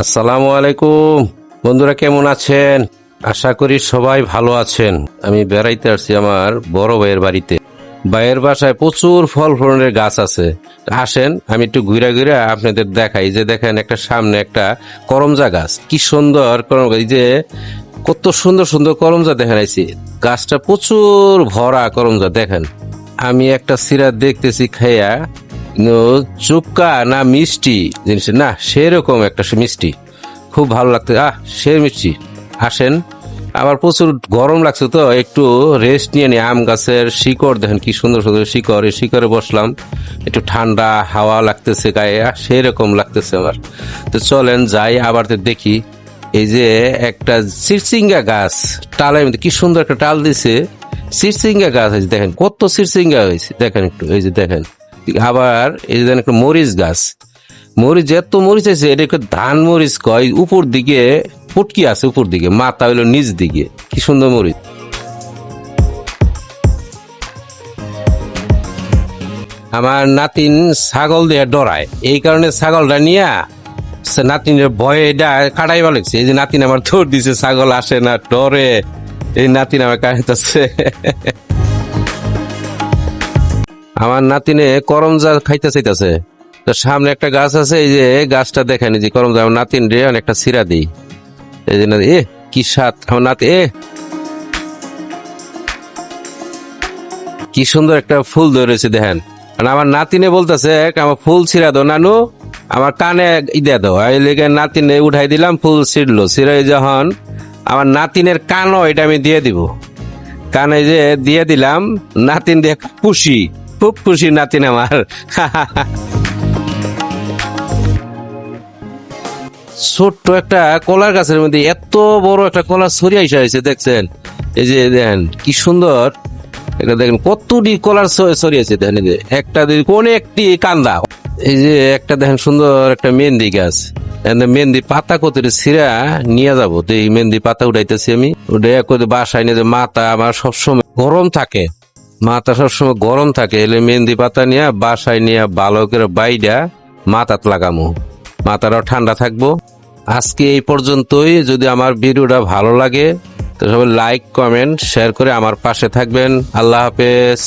আসসালামু আলাইকুম বন্ধুরা, কেমন আছেন? আশা করি সবাই ভালো আছেন। আমি বেড়াইতে আসছি আমার বড় ভাইয়ের বাড়িতে। ভাইয়ের বাসায় প্রচুর ফল ফলনের গাছ আছে। আসেন আমি একটু ঘুরে ঘুরে আপনাদের দেখাই। যে দেখেন একটা সামনে একটা করমজা গাছ, কি সুন্দর করম গাছ, এই যে কত সুন্দর সুন্দর করমজা দেখেন আইছি। গাছটা প্রচুর ভরা করমজা দেখেন। আমি একটা সিরাত দেখতেছি খাইয়া, চুপকা না মিষ্টি জিনিস না, সেরকম একটা মিষ্টি, খুব ভালো লাগছে। সে মিষ্টি। আসেন, আবার প্রচুর গরম লাগছে তো একটু রেস্ট নিয়ে নি। আম গাছের শিকড় দেখেন কি সুন্দর সুন্দর শিকড়, এই শিকড়ে বসলাম, একটু ঠান্ডা হাওয়া লাগতেছে গায়ে, সেই রকম লাগতেছে আমার। তো চলেন যাই, আবার তো দেখি এই যে একটা চিরচিঙ্গা গাছ, টালের মধ্যে কি সুন্দর একটা টাল দিছে। চিরচিঙ্গা গাছ হয়েছে দেখেন, কত চিরচিঙ্গা হয়েছে দেখেন একটু, এই যে দেখেন। আবার এই যে একটা মরিচ গাছ, মরিচ এত মরিচ আছে, এটা ধান মরিচ কয়, উপর দিকে ফুটকি আছে, উপর দিকে মাথা হইলো নিচ দিকে, কি সুন্দর মরিচ। আমার নাতিন ছাগল দিয়ে ডরায়, এই কারণে ছাগলটা নিয়ে নাতিনের ভয়ে এটা কাটাইবা লাগছে। এই যে নাতিন আমার দৌড় দিছে, ছাগল আসে না, ডরে। এই নাতিন আমার কাটাইতেছে। আমার নাতিনে করমজা খাইতে চাইতেছে। তো সামনে একটা গাছ আছে, এই যে গাছটা দেখেন, এই যে করমজা। আমার নাতিন রে অনেকটা সিরা দিই, এই যে কি স্বাদ আমার নাতি। কি সুন্দর একটা ফুল ধরেছে দেখেন। আমার নাতিনে বলতেছে আমার ফুল ছিঁড়া দো নানু, আমার কানে ইদে দাও। এই লেগে নাতিনে উঠাই দিলাম, ফুল ছিঁড়লো। ছিঁড়ে যখন আমার নাতিনের কানও এটা আমি দিয়ে দিব, কানে যে দিয়ে দিলাম, নাতিন দিয়ে খুশি, খুব খুশি নাতিন আমার। ছোট্ট একটা কলার গাছের মধ্যে এত বড় একটা কলা ছড়িয়ে হয়েছে দেখছেন। এই যে দেখেন কি সুন্দর, এটা দেখেন কতটি কলার ছড়িয়েছে দেখেন। এই যে একটা কোন একটি কান্দা, এই যে একটা দেখেন সুন্দর একটা মেহেন্দি গাছ। মেহেন্দি পাতা কত ছিঁড়া নিয়ে যাবো, তো এই মেহেন্দি পাতা উঠাইতেছি আমি। ওটা বাসায় নিয়ে, মাথা আমার সবসময় গরম থাকে, মাথা সবসময় গরম থাকে। এলে মেহেন্দি পাতা নিয়ে বাসায় নিয়ে ভালো করে বাইডা মাথাত লাগামো, মাথাটাও ঠান্ডা থাকবো। আজকে এই পর্যন্তই। যদি আমার ভিডিওটা ভালো লাগে তো সবাই লাইক কমেন্ট শেয়ার করে আমার পাশে থাকবেন। আল্লাহ হাফেজ।